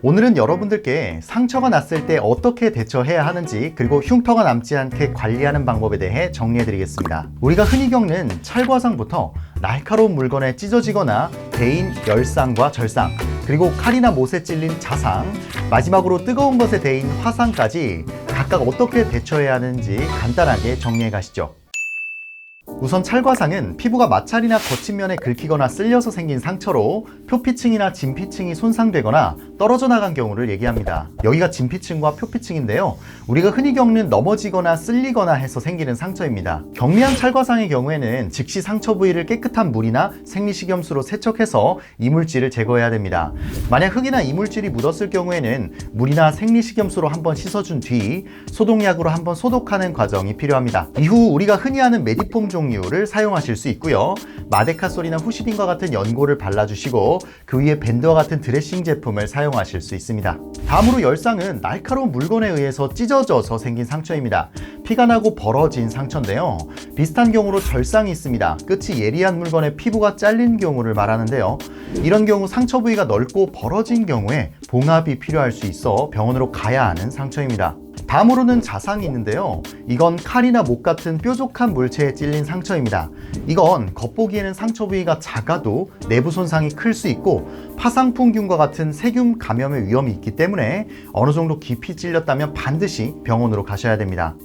오늘은 여러분들께 상처가 났을 때 어떻게 대처해야 하는지, 그리고 흉터가 남지 않게 관리하는 방법에 대해 정리해 드리겠습니다. 우리가 흔히 겪는 찰과상부터 날카로운 물건에 찢어지거나 대인 열상과 절상, 그리고 칼이나 못에 찔린 자상, 마지막으로 뜨거운 것에 대인 화상까지 각각 어떻게 대처해야 하는지 간단하게 정리해 가시죠. 우선 찰과상은 피부가 마찰이나 거친 면에 긁히거나 쓸려서 생긴 상처로 표피층이나 진피층이 손상되거나 떨어져 나간 경우를 얘기합니다. 여기가 진피층과 표피층인데요, 우리가 흔히 겪는 넘어지거나 쓸리거나 해서 생기는 상처입니다. 경미한 찰과상의 경우에는 즉시 상처 부위를 깨끗한 물이나 생리식염수로 세척해서 이물질을 제거해야 됩니다. 만약 흙이나 이물질이 묻었을 경우에는 물이나 생리식염수로 한번 씻어준 뒤 소독약으로 한번 소독하는 과정이 필요합니다. 이후 우리가 흔히 하는 메디폼 종류를 사용하실 수 있고요, 마데카솔이나 후시딘과 같은 연고를 발라주시고 그 위에 밴드와 같은 드레싱 제품을 사용하실 수 있습니다. 다음으로 열상은 날카로운 물건에 의해서 찢어져서 생긴 상처입니다. 피가 나고 벌어진 상처인데요, 비슷한 경우로 절상이 있습니다. 끝이 예리한 물건에 피부가 잘린 경우를 말하는데요, 이런 경우 상처 부위가 넓고 벌어진 경우에 봉합이 필요할 수 있어 병원으로 가야 하는 상처입니다. 다음으로는 자상이 있는데요, 이건 칼이나 못 같은 뾰족한 물체에 찔린 상처입니다. 이건 겉보기에는 상처 부위가 작아도 내부 손상이 클 수 있고 파상풍균과 같은 세균 감염의 위험이 있기 때문에 어느 정도 깊이 찔렸다면 반드시 병원으로 가셔야 됩니다.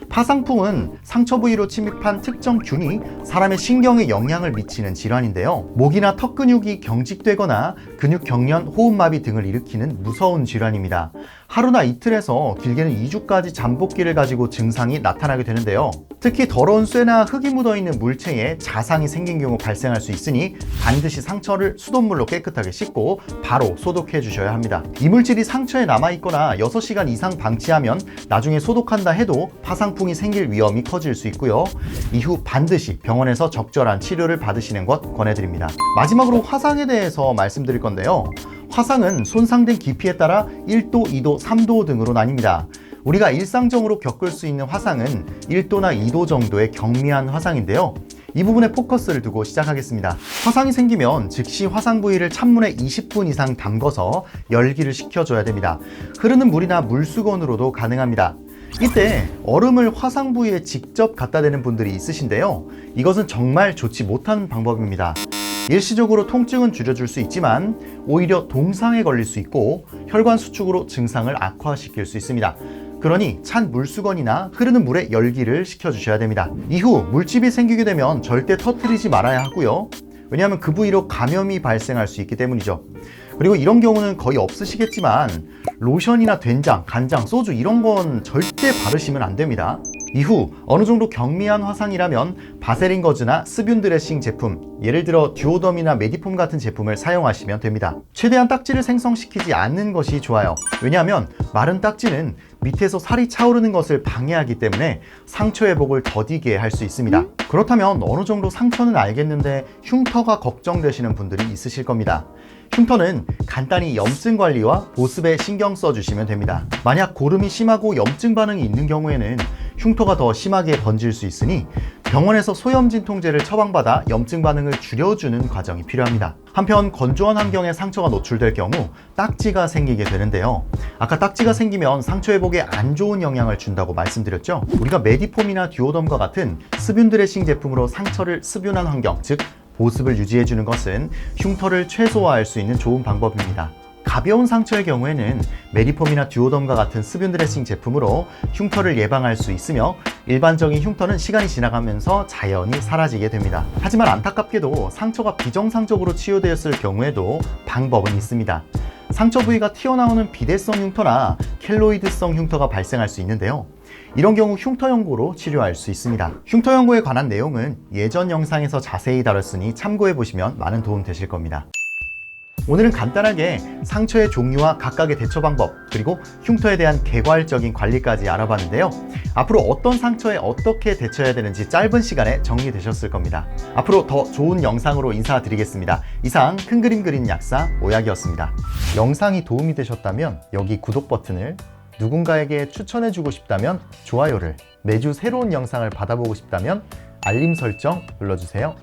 파상풍은 상처 부위로 침입한 특정 균이 사람의 신경에 영향을 미치는 질환인데요, 목이나 턱 근육이 경직되거나 근육 경련, 호흡마비 등을 일으키는 무서운 질환입니다. 하루나 이틀에서 길게는 2주까지 잠복기를 가지고 증상이 나타나게 되는데요, 특히 더러운 쇠나 흙이 묻어있는 물체에 자상이 생긴 경우 발생할 수 있으니 반드시 상처를 수돗물로 깨끗하게 씻고 바로 소독해 주셔야 합니다. 이물질이 상처에 남아있거나 6시간 이상 방치하면 나중에 소독한다 해도 파상풍이 생길 위험이 커질 수 있고요, 이후 반드시 병원에서 적절한 치료를 받으시는 것 권해드립니다. 마지막으로 화상에 대해서 말씀드릴 건데요, 화상은 손상된 깊이에 따라 1도, 2도, 3도 등으로 나뉩니다. 우리가 일상적으로 겪을 수 있는 화상은 1도나 2도 정도의 경미한 화상인데요, 이 부분에 포커스를 두고 시작하겠습니다. 화상이 생기면 즉시 화상 부위를 찬물에 20분 이상 담궈서 열기를 식혀줘야 됩니다. 흐르는 물이나 물수건으로도 가능합니다. 이때 얼음을 화상 부위에 직접 갖다 대는 분들이 있으신데요, 이것은 정말 좋지 못한 방법입니다. 일시적으로 통증은 줄여줄 수 있지만 오히려 동상에 걸릴 수 있고 혈관 수축으로 증상을 악화시킬 수 있습니다. 그러니 찬 물수건이나 흐르는 물에 열기를 식혀주셔야 됩니다. 이후 물집이 생기게 되면 절대 터뜨리지 말아야 하고요, 왜냐하면 그 부위로 감염이 발생할 수 있기 때문이죠. 그리고 이런 경우는 거의 없으시겠지만 로션이나 된장, 간장, 소주 이런 건 절대 바르시면 안 됩니다. 이후 어느 정도 경미한 화상이라면 바세린 거즈나 스뷴 드레싱 제품, 예를 들어 듀오덤이나 메디폼 같은 제품을 사용하시면 됩니다. 최대한 딱지를 생성시키지 않는 것이 좋아요. 왜냐하면 마른 딱지는 밑에서 살이 차오르는 것을 방해하기 때문에 상처 회복을 더디게 할 수 있습니다. 그렇다면 어느 정도 상처는 알겠는데 흉터가 걱정되시는 분들이 있으실 겁니다. 흉터는 간단히 염증 관리와 보습에 신경 써주시면 됩니다. 만약 고름이 심하고 염증 반응이 있는 경우에는 흉터가 더 심하게 번질 수 있으니 병원에서 소염진통제를 처방받아 염증 반응을 줄여주는 과정이 필요합니다. 한편 건조한 환경에 상처가 노출될 경우 딱지가 생기게 되는데요, 아까 딱지가 생기면 상처 회복에 안 좋은 영향을 준다고 말씀드렸죠. 우리가 메디폼이나 듀오덤과 같은 스뷴 드레싱 제품으로 상처를 스뷴한 환경, 즉 보습을 유지해주는 것은 흉터를 최소화할 수 있는 좋은 방법입니다. 가벼운 상처의 경우에는 메디폼이나 듀오덤과 같은 스뷴 드레싱 제품으로 흉터를 예방할 수 있으며 일반적인 흉터는 시간이 지나가면서 자연히 사라지게 됩니다. 하지만 안타깝게도 상처가 비정상적으로 치유되었을 경우에도 방법은 있습니다. 상처 부위가 튀어나오는 비대성 흉터나 켈로이드성 흉터가 발생할 수 있는데요, 이런 경우 흉터 연고로 치료할 수 있습니다. 흉터 연고에 관한 내용은 예전 영상에서 자세히 다뤘으니 참고해 보시면 많은 도움 되실 겁니다. 오늘은 간단하게 상처의 종류와 각각의 대처 방법, 그리고 흉터에 대한 개괄적인 관리까지 알아봤는데요, 앞으로 어떤 상처에 어떻게 대처해야 되는지 짧은 시간에 정리되셨을 겁니다. 앞으로 더 좋은 영상으로 인사드리겠습니다. 이상 큰 그림 그린 약사 오약이었습니다. 영상이 도움이 되셨다면 여기 구독 버튼을, 누군가에게 추천해주고 싶다면 좋아요를, 매주 새로운 영상을 받아보고 싶다면 알림 설정 눌러주세요.